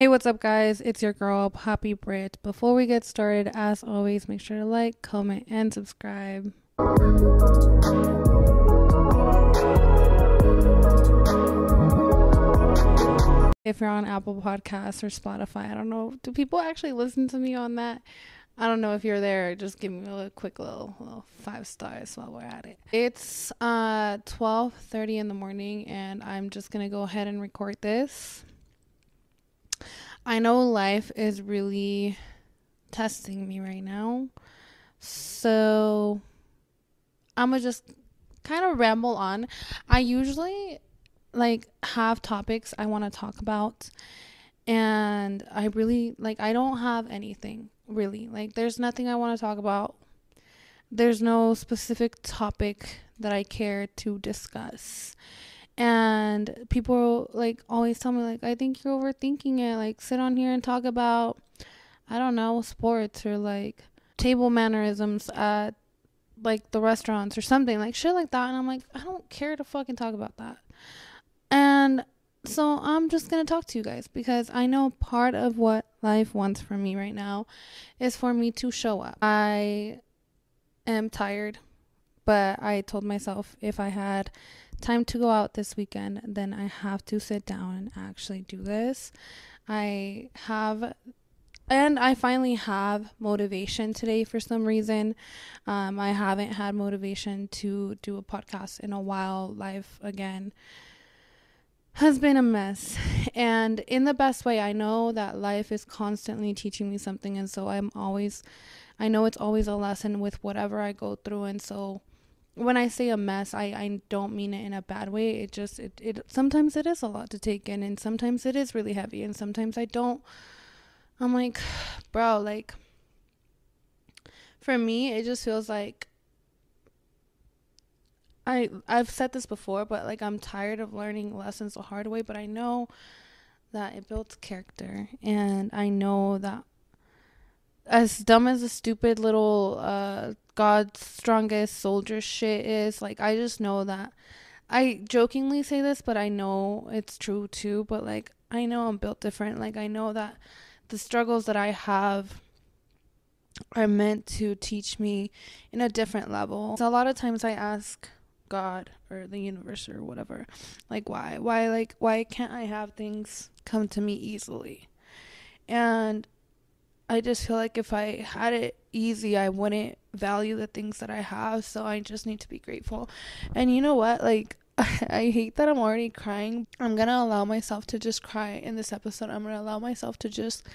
Hey, what's up, guys? It's your girl, Papi Brit. Before we get started, as always, make sure to like, comment, and subscribe. If you're on Apple Podcasts or Spotify, I don't know, do people actually listen to me on that? I don't know if you're there. Just give me a quick little 5 stars while we're at it. It's 12:30 in the morning, and I'm just gonna go ahead and record this. I know life is really testing me right now, so I'm gonna just kind of ramble on. I usually have topics I want to talk about, and I don't have anything really. There's nothing I want to talk about. There's no specific topic that I care to discuss. And people always tell me I think you're overthinking it. Sit on here and talk about, I don't know, sports or table mannerisms at the restaurants or something, shit like that. And I'm like, I don't care to fucking talk about that. And so I'm just gonna talk to you guys because I know part of what life wants from me right now is for me to show up. I am tired, but I told myself if I had time to go out this weekend, then I have to sit down and actually do this. I finally have motivation today for some reason. I haven't had motivation to do a podcast in a while. Life, again, has been a mess. And in the best way, I know that life is constantly teaching me something. And so I know it's always a lesson with whatever I go through. And so when I say a mess, I don't mean it in a bad way. It sometimes it is a lot to take in, and sometimes it is really heavy, and sometimes I don't. I'm like, bro, for me, it just feels like I've said this before, but I'm tired of learning lessons the hard way, but I know that it builds character, and I know that as dumb as the stupid little God's strongest soldier shit is, I just know that I jokingly say this, but I know it's true too. But I know I'm built different. I know that the struggles that I have are meant to teach me in a different level. So a lot of times I ask God or the universe or whatever, why can't I have things come to me easily? And I just feel like if I had it easy, I wouldn't value the things that I have. So I just need to be grateful. And you know what? I hate that I'm already crying. I'm going to allow myself to just cry in this episode. I'm going to allow myself to just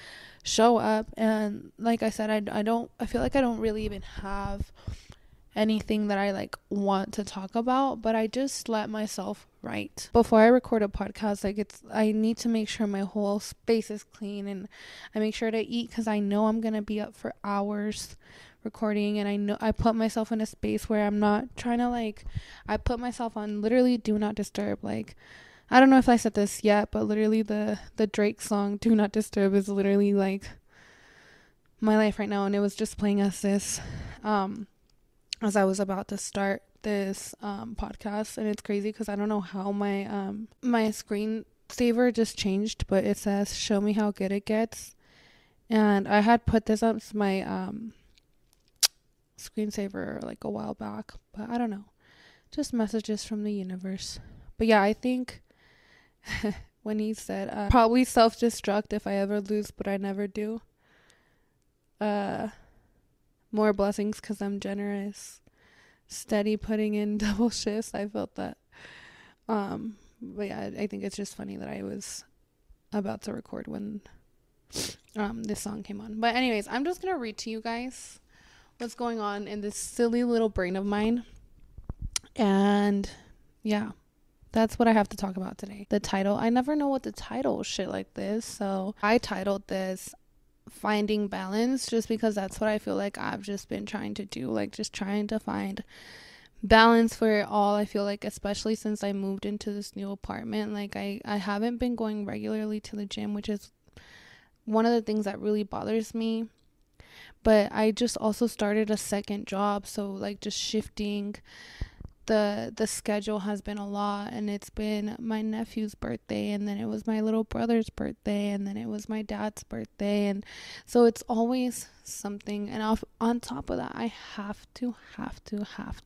show up. And like I said, I feel like I don't really even have anything that I want to talk about, but I just let myself write. Before I record a podcast, I need to make sure my whole space is clean, and I make sure to eat because I know I'm gonna be up for hours recording, and I know I put myself in a space where I'm not trying to I put myself on literally do not disturb. I don't know if I said this yet, but literally the Drake song Do Not Disturb is literally my life right now, and it was just playing as I was about to start this podcast. And it's crazy because I don't know how my screensaver just changed, but it says show me how good it gets, and I had put this up as my screensaver a while back, but I don't know, just messages from the universe. But yeah, I think when he said probably self-destruct if I ever lose, but I never do, more blessings because I'm generous, steady putting in double shifts. I felt that. But yeah, I think it's just funny that I was about to record when this song came on. But anyways, I'm just gonna read to you guys what's going on in this silly little brain of mine. And yeah, that's what I have to talk about today. The title, I never know what to title shit like this, so I titled this Finding Balance, just because that's what I feel like I've just been trying to do, just trying to find balance for it all. I feel especially since I moved into this new apartment, I haven't been going regularly to the gym, which is one of the things that really bothers me. But I just also started a second job, so just shifting the schedule has been a lot, and it's been my nephew's birthday, and then it was my little brother's birthday, and then it was my dad's birthday, and so it's always something. And on top of that, I have to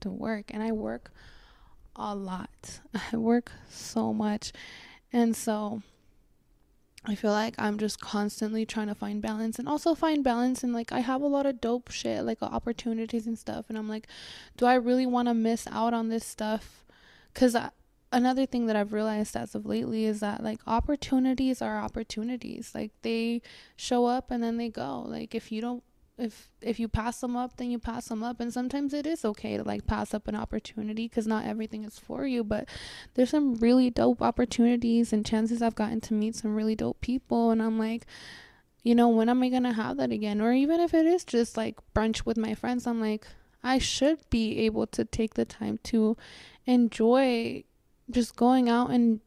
work, and I work a lot. I work so much, and so I feel like I'm just constantly trying to find balance, and also find balance. And like, I have a lot of dope shit, like opportunities and stuff. And I'm like, do I really want to miss out on this stuff? Because another thing that I've realized as of lately is that like opportunities are opportunities. Like, they show up and then they go. Like, if you don't, if you pass them up, then you pass them up. And sometimes it is okay to like pass up an opportunity, because not everything is for you. But there's some really dope opportunities and chances I've gotten to meet some really dope people, and I'm like, when am I gonna have that again? Or even if it is just like brunch with my friends, I'm like, I should be able to take the time to enjoy just going out and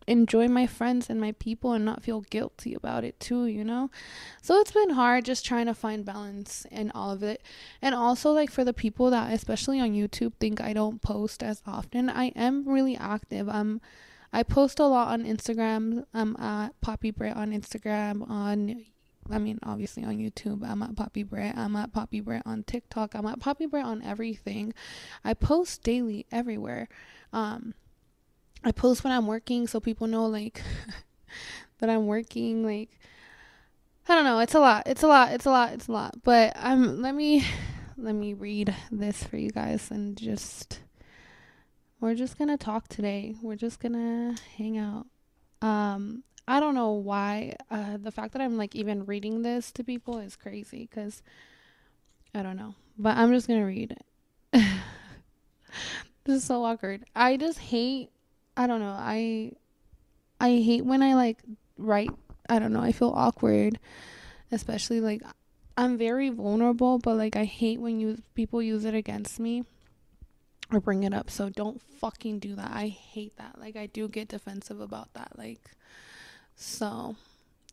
enjoy my friends and my people, and not feel guilty about it too. So it's been hard just trying to find balance in all of it. And also, like, for the people that, especially on YouTube, think I don't post as often, I am really active. I post a lot on Instagram. I'm at Papi Brett on Instagram. Obviously on YouTube, I'm at Papi Brett. I'm at Papi Brett on TikTok. I'm at Papi Brett on everything. I post daily everywhere. I post when I'm working, so people know, like, that I'm working. Like, I don't know, it's a lot. But let me read this for you guys, and we're just gonna talk today. We're just gonna hang out. I don't know why the fact that I'm like even reading this to people is crazy, because I don't know, but I'm just gonna read it. This is so awkward. I just hate, I don't know, I hate when I like write. I don't know, I feel awkward, especially like, I'm very vulnerable, but like, I hate when people use it against me or bring it up. So don't fucking do that. I hate that. Like, I do get defensive about that. Like, so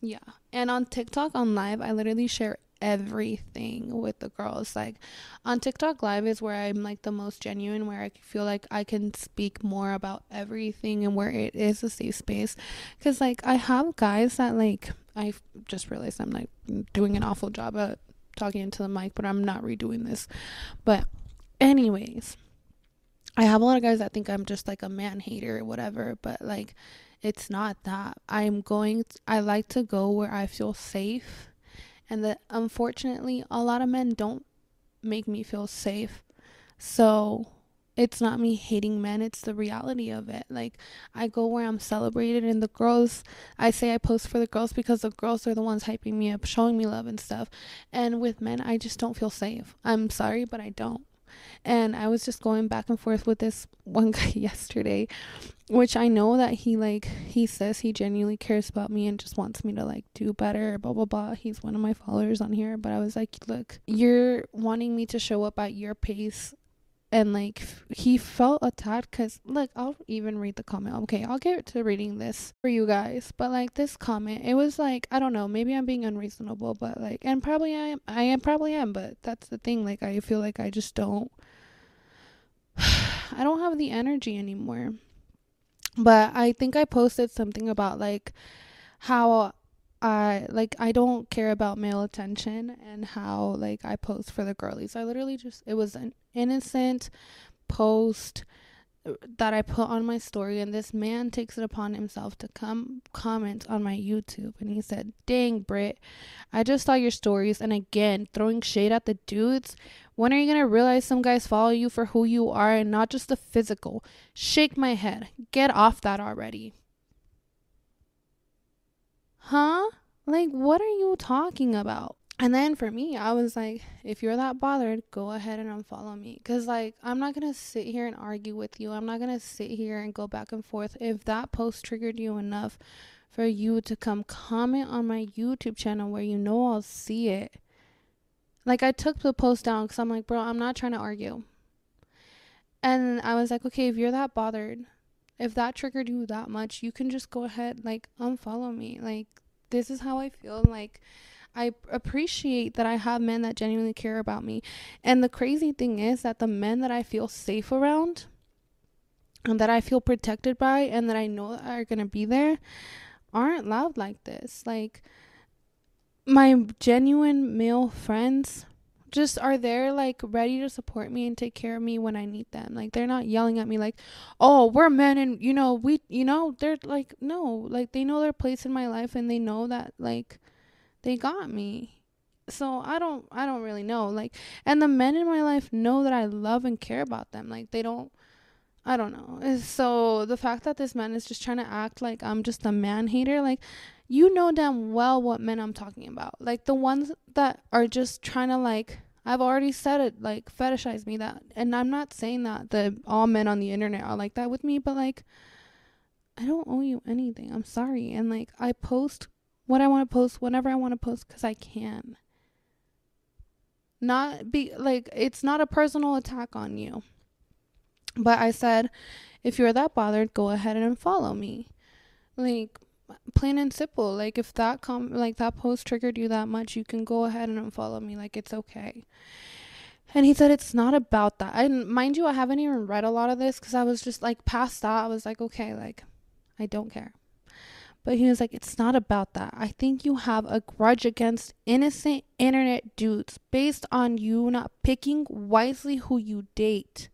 yeah. And on TikTok, on live, I literally share everything with the girls. Like, on TikTok live is where I'm like the most genuine, where I feel like I can speak more about everything, and where it is a safe space. Because like, I have guys that, like, I just realized I'm like doing an awful job at talking into the mic, but I'm not redoing this. But anyways, I have a lot of guys that think I'm just like a man hater or whatever, but like, it's not that. I like to go where I feel safe, and that, unfortunately, a lot of men don't make me feel safe. So it's not me hating men, it's the reality of it. Like, I go where I'm celebrated, and the girls, I say I post for the girls because the girls are the ones hyping me up, showing me love and stuff. And with men, I just don't feel safe. I'm sorry, but I don't. And I was just going back and forth with this one guy yesterday, which I know that he says he genuinely cares about me and just wants me to like do better, blah blah blah. He's one of my followers on here. But I was like, look, you're wanting me to show up at your pace. And like, he felt attacked, because look, I'll even read the comment. Okay, I'll get to reading this for you guys. But like, this comment, it was like, I don't know, maybe I'm being unreasonable, but like, and probably I am, but that's the thing. Like, I feel like I just don't I don't have the energy anymore. But I think I posted something about like how I don't care about male attention, and how like I post for the girlies. I literally it was an innocent post that I put on my story, and this man takes it upon himself to come comment on my YouTube, and he said, "Dang, Brit, I just saw your stories, and again, throwing shade at the dudes. When are you gonna realize some guys follow you for who you are and not just the physical? Shake my head. Get off that already." Huh? Like, what are you talking about? And then for me, I was like, if you're that bothered, go ahead and unfollow me. Because, like, I'm not going to sit here and argue with you. I'm not going to sit here and go back and forth. If that post triggered you enough for you to come comment on my YouTube channel where you know I'll see it. Like, I took the post down because I'm like, bro, I'm not trying to argue. And I was like, okay, if you're that bothered, if that triggered you that much, you can just go ahead, like, unfollow me. Like, this is how I feel. Like, I appreciate that I have men that genuinely care about me. And the crazy thing is that the men that I feel safe around, and that I feel protected by and that I know that are going to be there aren't loud like this. Like, my genuine male friends just are there, like, ready to support me and take care of me when I need them. Like, they're not yelling at me like, oh, we're men and, they're like, no, like, they know their place in my life and they know that, like, they got me. So I don't really know. Like, and the men in my life know that I love and care about them. Like, they don't, I don't know. So the fact that this man is just trying to act like I'm just a man hater, like, you know damn well what men I'm talking about. Like, the ones that are just trying to, like, I've already said it, like, fetishize me. That, and I'm not saying that the all men on the internet are like that with me, but, like, I don't owe you anything. I'm sorry. And, like, I post what I want to post whenever I want to post because I can. Not be like, it's not a personal attack on you. But I said, if you're that bothered, go ahead and follow me. Like, plain and simple. Like, if that that post triggered you that much, you can go ahead and unfollow me. Like, it's okay. And he said it's not about that. And mind you, I haven't even read a lot of this because I was just like past that. I was like, okay, like, I don't care. But he was like, it's not about that. I think you have a grudge against innocent internet dudes based on you not picking wisely who you date.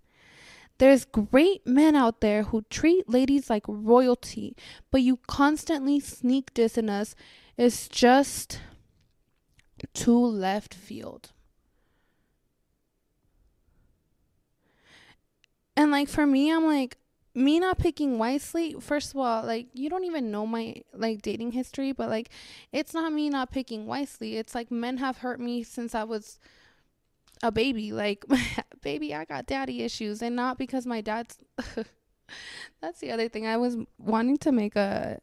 There's great men out there who treat ladies like royalty, but you constantly sneak dissing us. It's just too left field. And, like, for me, I'm like, me not picking wisely, first of all, like, you don't even know my, like, dating history, but, like, it's not me not picking wisely. It's like men have hurt me since I was a baby. Like, baby, I got daddy issues, and not because my dad's that's the other thing. I was wanting to make a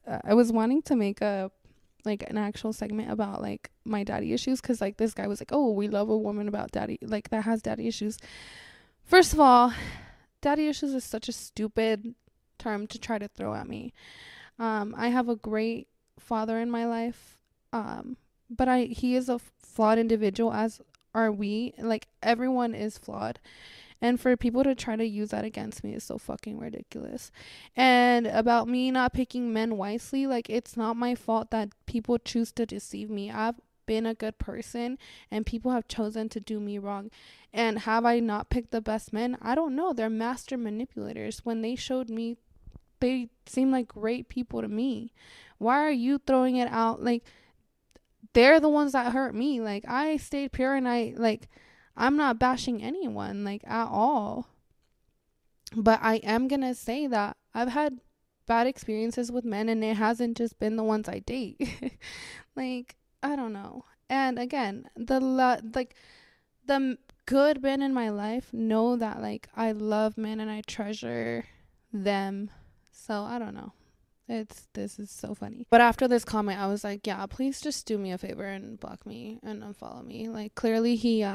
like an actual segment about, like, my daddy issues, because, like, this guy was like, oh, we love a woman about daddy, like, that has daddy issues. First of all, daddy issues is such a stupid term to try to throw at me. I have a great father in my life, but he is a flawed individual, as are we. Like, everyone is flawed, and for people to try to use that against me is so fucking ridiculous. And about me not picking men wisely, like, it's not my fault that people choose to deceive me. I've been a good person and people have chosen to do me wrong. And have I not picked the best men? I don't know. They're master manipulators. When they showed me, they seem like great people to me. Why are you throwing it out? Like, they're the ones that hurt me. Like, I stayed pure, and I'm not bashing anyone, like, at all. But I am gonna say that I've had bad experiences with men, and it hasn't just been the ones I date. Like, I don't know. And again, the good men in my life know that, like, I love men and I treasure them. So I don't know. This is so funny. But after this comment, I was like, yeah, please just do me a favor and block me and unfollow me. Like, clearly he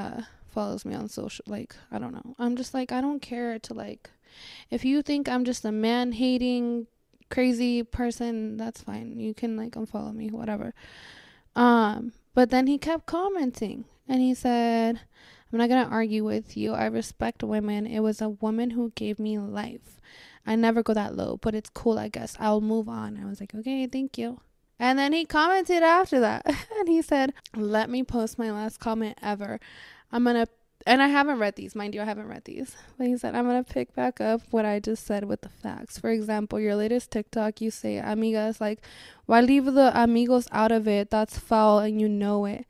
follows me on social, like, I don't know. I'm just like, I don't care to, like, if you think I'm just a man hating crazy person, that's fine. You can, like, unfollow me, whatever. But then he kept commenting, and he said, I'm not gonna argue with you. I respect women. It was a woman who gave me life. I never go that low, but it's cool, I guess. I'll move on. I was like, okay, thank you. And then he commented after that, and he said, let me post my last comment ever. And I haven't read these. Mind you, I haven't read these. But he said, I'm going to pick back up what I just said with the facts. For example, your latest TikTok, you say, amigas, like, why leave the amigos out of it? That's foul, and you know it.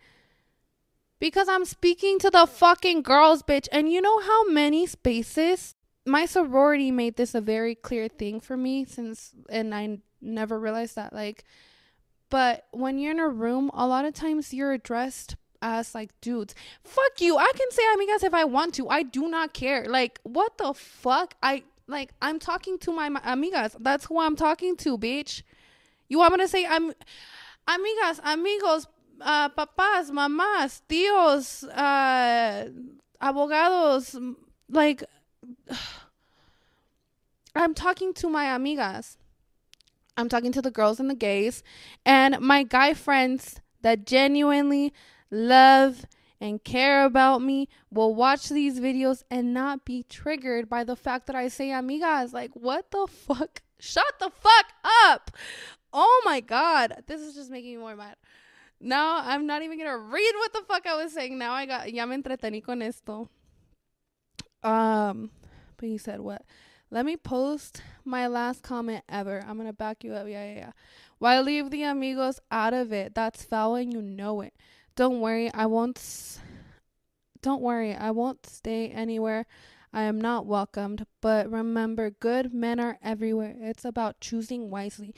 Because I'm speaking to the fucking girls, bitch. And you know how many spaces? My sorority made this a very clear thing for me and I never realized that, like, but when you're in a room, a lot of times you're addressed as, like, dudes. Fuck you. I can say amigas if I want to. I do not care. Like, what the fuck? I'm talking to my amigas. That's who I'm talking to, bitch. You want me to say amigas, amigos, papás, mamás, tíos, abogados, like, I'm talking to my amigas. I'm talking to the girls and the gays and my guy friends that genuinely love and care about me will watch these videos and not be triggered by the fact that I say amigas. Like, what the fuck? Shut the fuck up. Oh my God. This is just making me more mad. Now I'm not even gonna read what the fuck I was saying. Now ya me entretení con esto. But he said what? Let me post my last comment ever. I'm gonna back you up. Yeah. Why leave the amigos out of it? That's foul and you know it. Don't worry, I won't stay anywhere I am not welcomed. But remember, good men are everywhere. It's about choosing wisely.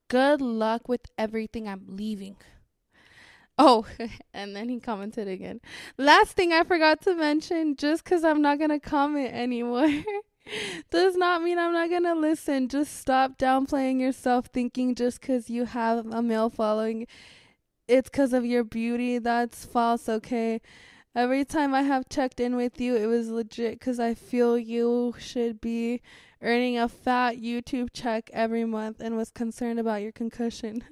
Good luck with everything. I'm leaving. Oh, and then he commented again. Last thing I forgot to mention, just because I'm not going to comment anymore does not mean I'm not going to listen. Just stop downplaying yourself, thinking just because you have a male following, it's because of your beauty. That's false, okay? Every time I have checked in with you, it was legit because I feel you should be earning a fat YouTube check every month and was concerned about your concussion.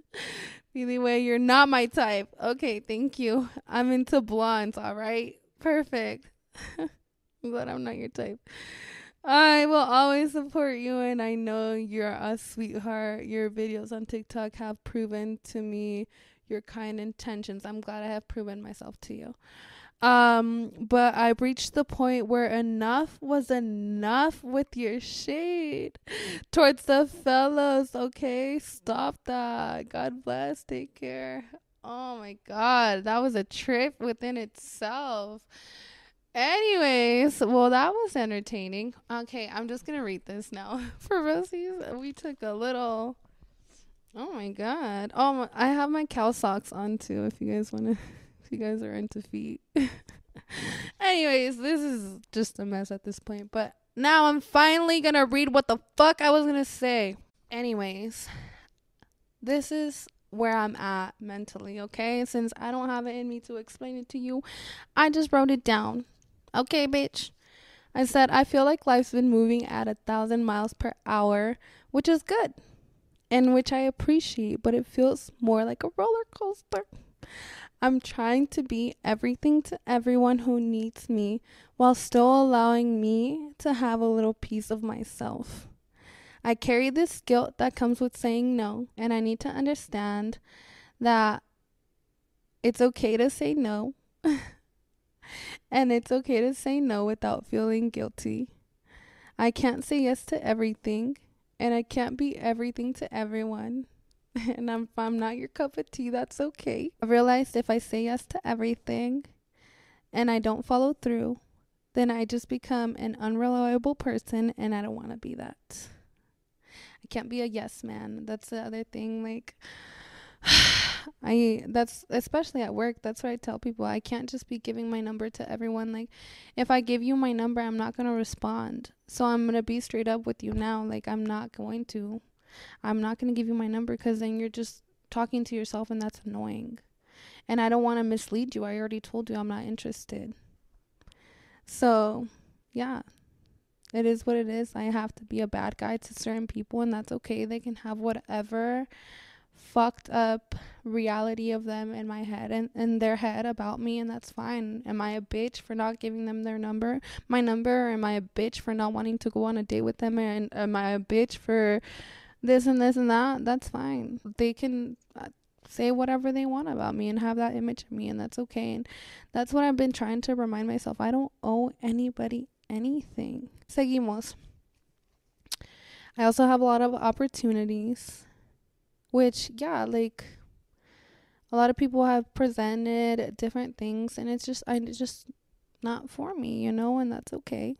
Either way, you're not my type. Okay, thank you. I'm into blondes, all right? Perfect. But I'm not your type. I will always support you, and I know you're a sweetheart. Your videos on TikTok have proven to me your kind intentions. I'm glad I have proven myself to you. But I reached the point where enough was enough with your shade towards the fellows. Okay, stop that. God bless. Take care. Oh my God, that was a trip within itself. Anyways, well, that was entertaining. Okay, I'm just gonna read this now. For Rosie's, we took a little. Oh my God. Oh, I have my cow socks on too. If you guys wanna. You guys are into feet. Anyways, this is just a mess at this point, but now I'm finally gonna read what the fuck I was gonna say. Anyways, this is where I'm at mentally, okay? Since I don't have it in me to explain it to you, I just wrote it down. Okay, bitch. I said I feel like life's been moving at 1,000 miles per hour, which is good and which I appreciate, but it feels more like a roller coaster. I'm trying to be everything to everyone who needs me while still allowing me to have a little piece of myself. I carry this guilt that comes with saying no, and I need to understand that it's okay to say no. And it's okay to say no without feeling guilty. I can't say yes to everything, and I can't be everything to everyone. And if I'm not your cup of tea, that's okay. I realized if I say yes to everything and I don't follow through, then I just become an unreliable person, and I don't want to be that. I can't be a yes man. That's the other thing. Like, that's especially at work. That's what I tell people. I can't just be giving my number to everyone. Like, if I give you my number, I'm not going to respond. So I'm going to be straight up with you now. Like, I'm not going to give you my number, because then you're just talking to yourself, and that's annoying. And I don't want to mislead you. I already told you I'm not interested. So, yeah, it is what it is. I have to be a bad guy to certain people, and that's okay. They can have whatever fucked up reality of them in my head and in their head about me, and that's fine. Am I a bitch for not giving them my number, or am I a bitch for not wanting to go on a date with them, and am I a bitch for this and this and that? That's fine. They can say whatever they want about me and have that image of me, and that's okay. And that's what I've been trying to remind myself. I don't owe anybody anything. Seguimos. I also have a lot of opportunities, which, yeah, like, a lot of people have presented different things, and it's just not for me, and that's okay.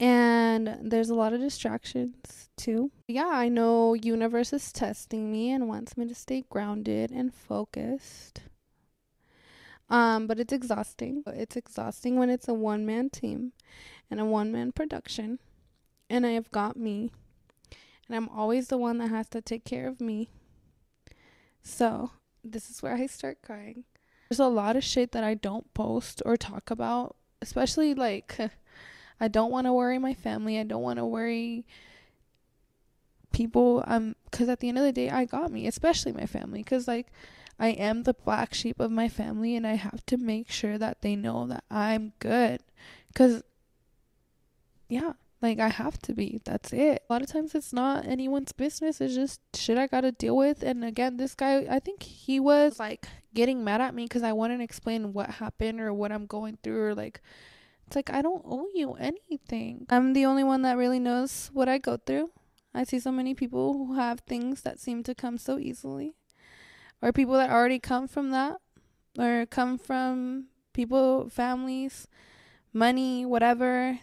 And there's a lot of distractions too. Yeah, I know universe is testing me and wants me to stay grounded and focused. But it's exhausting. It's exhausting when it's a one-man team and a one-man production. And I have got me. And I'm always the one that has to take care of me. So this is where I start crying. There's a lot of shit that I don't post or talk about, especially like I don't want to worry my family. I don't want to worry people. Because at the end of the day, I got me, especially my family. Because, like, I am the black sheep of my family, and I have to make sure that they know that I'm good. Because, yeah, like, I have to be. That's it. A lot of times it's not anyone's business. It's just shit I gotta deal with. And again, this guy, I think he was like getting mad at me because I wouldn't explain what happened or what I'm going through, or like, it's like, I don't owe you anything. I'm the only one that really knows what I go through. I see so many people who have things that seem to come so easily, or people that already come from that, or come from people, families, money, whatever,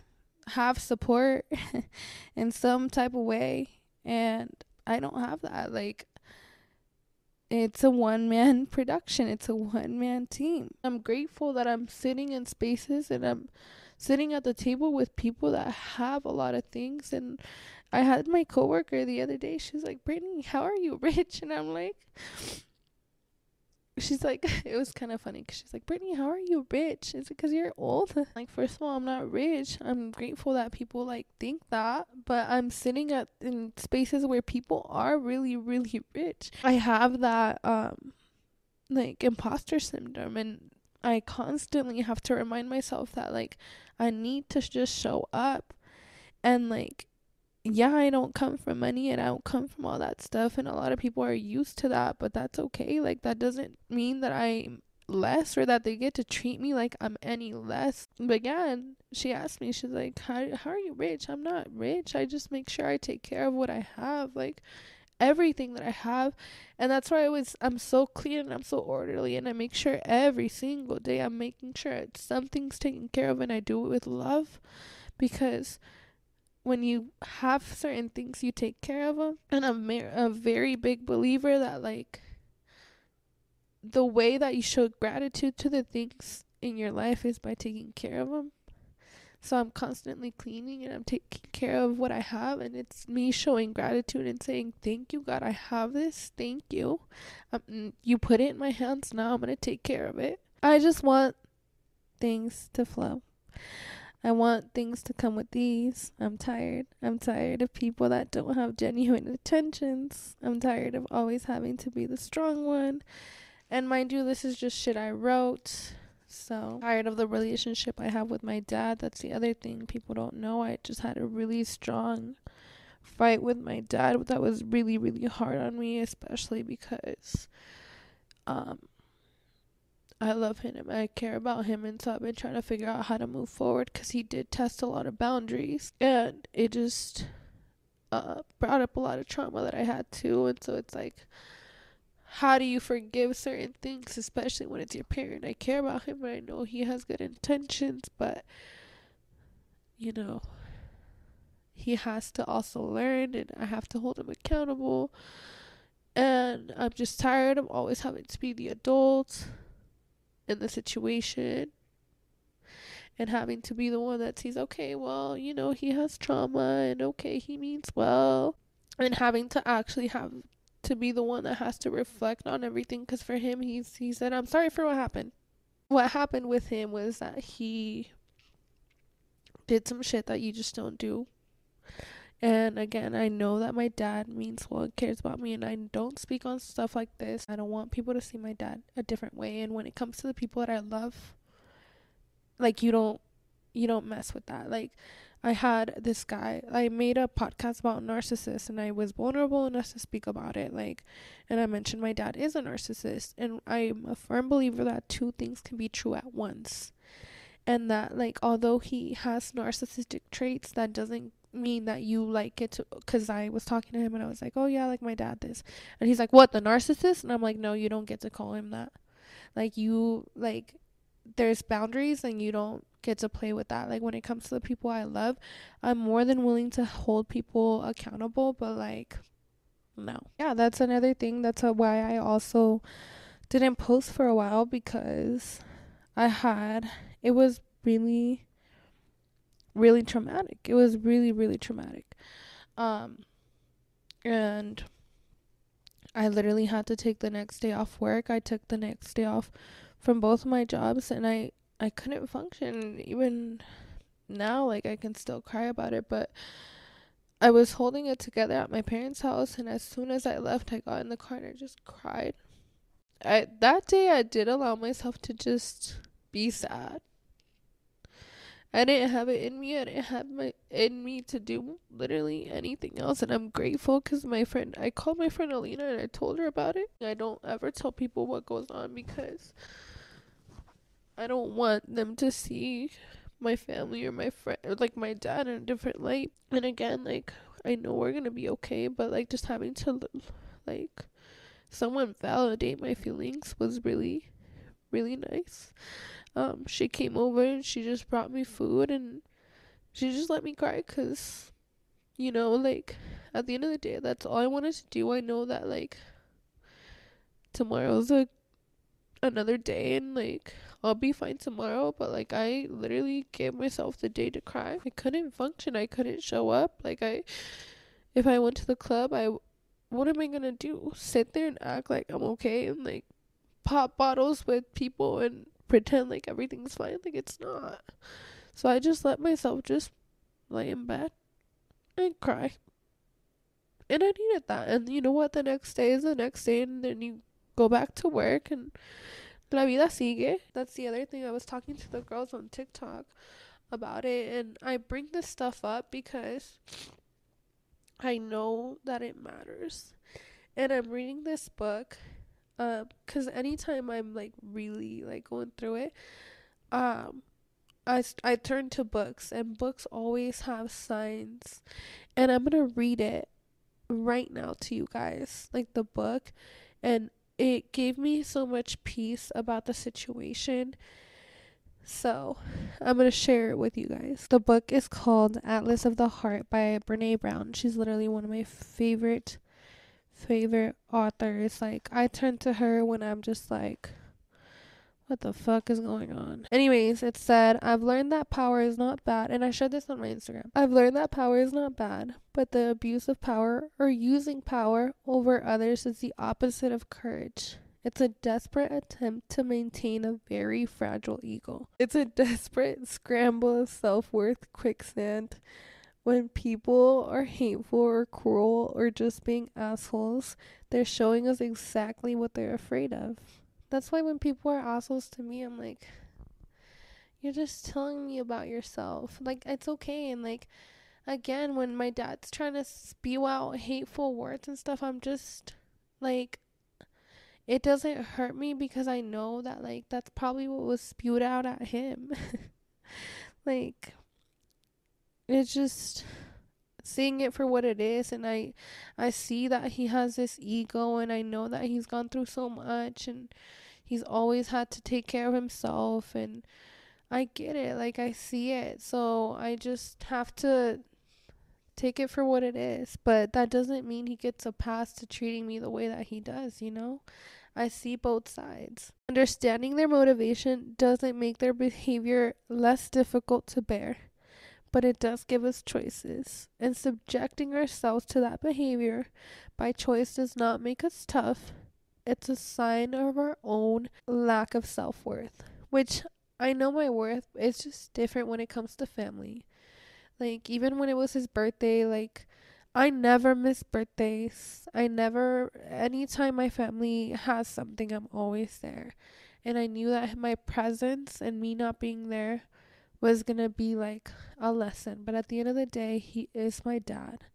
have support in some type of way. And I don't have that. Like, it's a one-man production. It's a one-man team. I'm grateful that I'm sitting in spaces and I'm sitting at the table with people that have a lot of things. And I had my coworker the other day. She's like, Brittany, how are you rich? And I'm like, she's like, it was kind of funny because she's like, Brittany, how are you rich? It's because you're old. Like, first of all, I'm not rich. I'm grateful that people like think that, but I'm sitting in spaces where people are really, really rich. I have that like imposter syndrome, and I constantly have to remind myself that like I need to just show up. And like, yeah, I don't come from money and I don't come from all that stuff, and a lot of people are used to that, but that's okay. Like, that doesn't mean that I'm less or that they get to treat me like I'm any less. But again, she asked me, she's like, how are you rich? I'm not rich. I just make sure I take care of what I have, like everything that I have. And that's why I'm so clean and I'm so orderly, and I make sure every single day I'm making sure something's taken care of, and I do it with love, because when you have certain things, you take care of them. And I'm a very big believer that like the way that you show gratitude to the things in your life is by taking care of them. So I'm constantly cleaning and I'm taking care of what I have, and it's me showing gratitude and saying, thank you, God, I have this. Thank you. You put it in my hands. Now I'm going to take care of it. I just want things to flow. I want things to come with ease. I'm tired. I'm tired of people that don't have genuine intentions. I'm tired of always having to be the strong one. And mind you, this is just shit I wrote. So tired of the relationship I have with my dad. That's the other thing people don't know. I just had a really strong fight with my dad that was really, really hard on me, especially because I love him and I care about him, and so I've been trying to figure out how to move forward, because he did test a lot of boundaries, and it just brought up a lot of trauma that I had too. And so it's like, how do you forgive certain things, especially when it's your parent? I care about him and I know he has good intentions, but you know, he has to also learn, and I have to hold him accountable. And I'm just tired of always having to be the adult in the situation, and having to be the one that sees, okay, well, you know, he has trauma, and okay, he means well, and having to actually have to be the one that has to reflect on everything. Because for him, he said, I'm sorry for what happened. What happened with him was that he did some shit that you just don't do. And again, I know that my dad means well and cares about me, and I don't speak on stuff like this. I don't want people to see my dad a different way. And when it comes to the people that I love, like, you don't mess with that. Like, I had this guy, I made a podcast about narcissists, and I was vulnerable enough to speak about it, like, and I mentioned my dad is a narcissist, and I'm a firm believer that two things can be true at once. And that, like, although he has narcissistic traits, that doesn't mean that you like get to, because I was talking to him and I was like, oh yeah, like my dad this, and he's like, what, the narcissist? And I'm like, no, you don't get to call him that. Like, you, like, there's boundaries, and you don't get to play with that. Like, when it comes to the people I love, I'm more than willing to hold people accountable, but like, no. Yeah, that's another thing. That's why I also didn't post for a while, because it was really, really traumatic. It was really, really traumatic. And I literally had to take the next day off work. I took the next day off from both my jobs, and I couldn't function. Even now, like, I can still cry about it, but I was holding it together at my parents' house, and as soon as I left, I got in the car and I just cried. that day I did allow myself to just be sad. I didn't have it in me. I didn't have my in me to do literally anything else, and I'm grateful because I called my friend Alina and I told her about it. I don't ever tell people what goes on because I don't want them to see my family or my friend or like my dad in a different light. And again, like I know we're gonna be okay, but like just having to like someone validate my feelings was really really nice. She came over and she just brought me food and she just let me cry because like at the end of the day that's all I wanted to do. I know that like tomorrow's another day and like I'll be fine tomorrow, but like I literally gave myself the day to cry. I couldn't function. I couldn't show up. If I went to the club, what am I gonna do? Sit there and act like I'm okay and like pop bottles with people and pretend like everything's fine? Like it's not. So I just let myself just lay in bed and cry. And I needed that. And you know what? The next day is the next day, and then you go back to work and la vida sigue. That's the other thing. I was talking to the girls on TikTok about it, and I bring this stuff up because I know that it matters. And I'm reading this book, cause anytime I'm like really like going through it, um, I turn to books, and books always have signs, and I'm gonna read it right now to you guys, like the book, and it gave me so much peace about the situation. So I'm gonna share it with you guys. The book is called Atlas of the Heart by Brene Brown. She's literally one of my favorite authors. Like I turn to her when I'm just like, what the fuck is going on? Anyways, it said, I've learned that power is not bad, and I shared this on my Instagram. I've learned that power is not bad, but the abuse of power or using power over others is the opposite of courage. It's a desperate attempt to maintain a very fragile ego. It's a desperate scramble of self-worth quicksand. When people are hateful or cruel or just being assholes, they're showing us exactly what they're afraid of. That's why when people are assholes to me, I'm like, you're just telling me about yourself. Like, it's okay. And like, again, when my dad's trying to spew out hateful words and stuff, I'm just like, it doesn't hurt me because I know that like that's probably what was spewed out at him. Like, it's just seeing it for what it is, and I see that he has this ego, and I know that he's gone through so much, and he's always had to take care of himself, and I get it. Like I see it. So I just have to take it for what it is. But that doesn't mean he gets a pass to treating me the way that he does, you know? I see both sides. Understanding their motivation doesn't make their behavior less difficult to bear, but it does give us choices. And subjecting ourselves to that behavior by choice does not make us tough. It's a sign of our own lack of self-worth, which I know my worth. It's just different when it comes to family. Like, even when it was his birthday, like, I never miss birthdays. Anytime my family has something, I'm always there. And I knew that my presence and me not being there was gonna be like a lesson. But at the end of the day, he is my dad.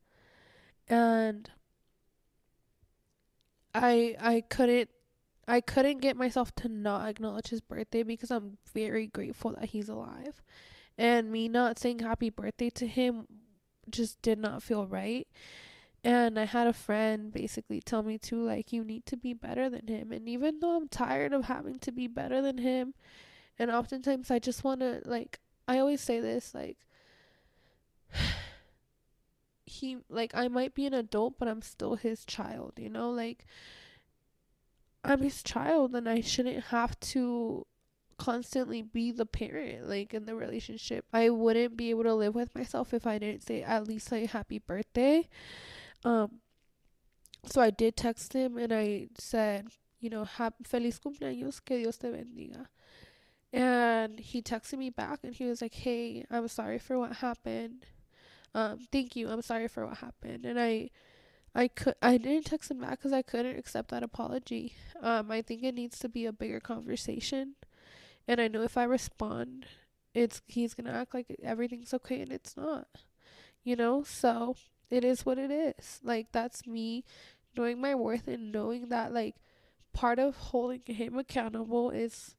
And I couldn't get myself to not acknowledge his birthday because I'm very grateful that he's alive. And me not saying happy birthday to him just did not feel right. And I had a friend basically tell me to, like, you need to be better than him. And even though I'm tired of having to be better than him, and oftentimes I just want to, like, I always say this, like, I might be an adult, but I'm still his child, you know? Like, I'm his child, and I shouldn't have to constantly be the parent, like, in the relationship. I wouldn't be able to live with myself if I didn't say at least like happy birthday. So I did text him and I said, feliz cumpleaños, que Dios te bendiga. And he texted me back and he was like, hey, I'm sorry for what happened. Thank you, I'm sorry for what happened. And I didn't text him back because I couldn't accept that apology. I think it needs to be a bigger conversation, and I know if I respond, he's gonna act like everything's okay, and it's not. So it is what it is. Like, that's me knowing my worth and knowing that, like, part of holding him accountable is,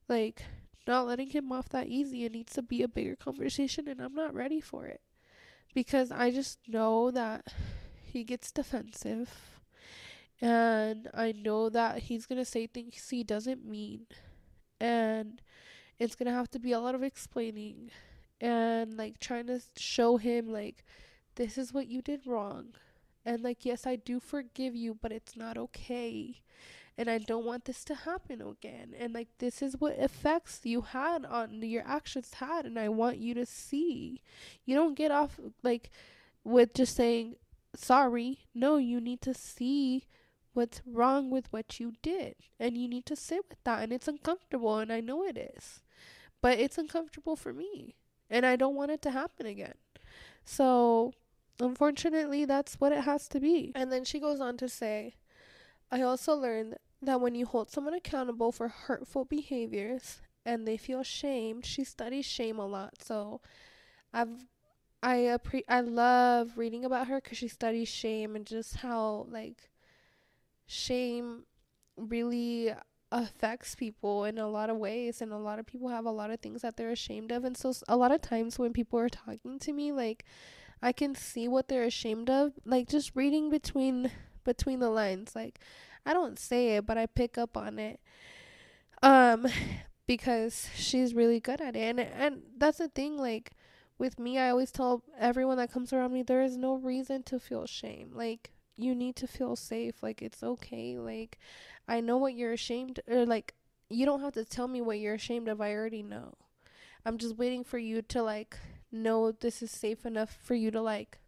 like, not letting him off that easy. It needs to be a bigger conversation, and I'm not ready for it because I just know that he gets defensive, and I know that he's gonna say things he doesn't mean, and it's gonna have to be a lot of explaining and, like, trying to show him, like, this is what you did wrong, and, like, yes, I do forgive you, but it's not okay, and I don't want this to happen again, and, like, this is what effects you had on your actions had, and I want you to see. You don't get off, like, with just saying sorry. No, you need to see what's wrong with what you did, and you need to sit with that, and it's uncomfortable, and I know it is, but it's uncomfortable for me, and I don't want it to happen again. So unfortunately, that's what it has to be. And then she goes on to say, I also learned that when you hold someone accountable for hurtful behaviors and they feel shamed, she studies shame a lot. So I love reading about her because she studies shame and just how, like, shame really affects people in a lot of ways, and a lot of people have a lot of things that they're ashamed of. And so a lot of times when people are talking to me, like, I can see what they're ashamed of, like, just reading between the lines. Like, I don't say it, but I pick up on it, because she's really good at it. And that's the thing, like, with me, I always tell everyone that comes around me, there is no reason to feel shame. Like, you need to feel safe. Like, it's okay. Like, I know what you're ashamed, or, like, you don't have to tell me what you're ashamed of. I already know. I'm just waiting for you to, like, know this is safe enough for you to, like,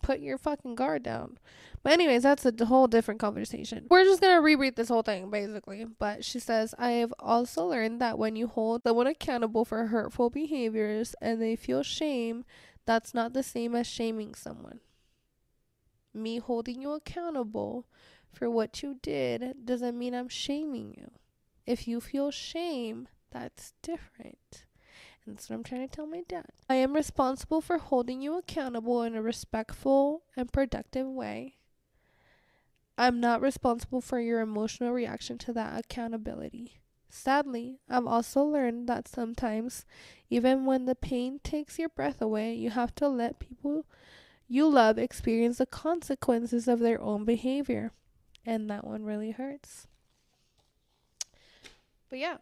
put your fucking guard down. But anyways, that's a whole different conversation. We're just gonna reread this whole thing, basically. But she says, I have also learned that when you hold someone accountable for hurtful behaviors and they feel shame, that's not the same as shaming someone. Me holding you accountable for what you did doesn't mean I'm shaming you. If you feel shame, that's different. And that's what I'm trying to tell my dad. I am responsible for holding you accountable in a respectful and productive way. I'm not responsible for your emotional reaction to that accountability. Sadly, I've also learned that sometimes, even when the pain takes your breath away, you have to let people you love experience the consequences of their own behavior. And that one really hurts. But yeah.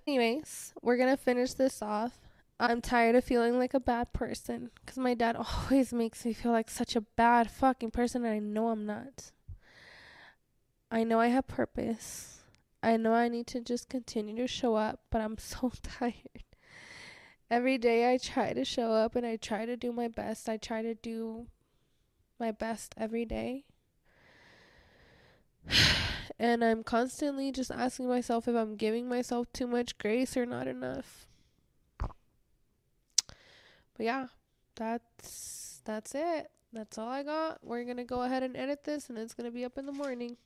Anyways, we're gonna finish this off. I'm tired of feeling like a bad person because my dad always makes me feel like such a bad fucking person, and I know I'm not. I know I have purpose. I know I need to just continue to show up, but I'm so tired. Every day I try to show up and I try to do my best. I try to do my best every day. And I'm constantly just asking myself if I'm giving myself too much grace or not enough. But yeah, that's it. That's all I got. We're going to go ahead and edit this, and it's going to be up in the morning.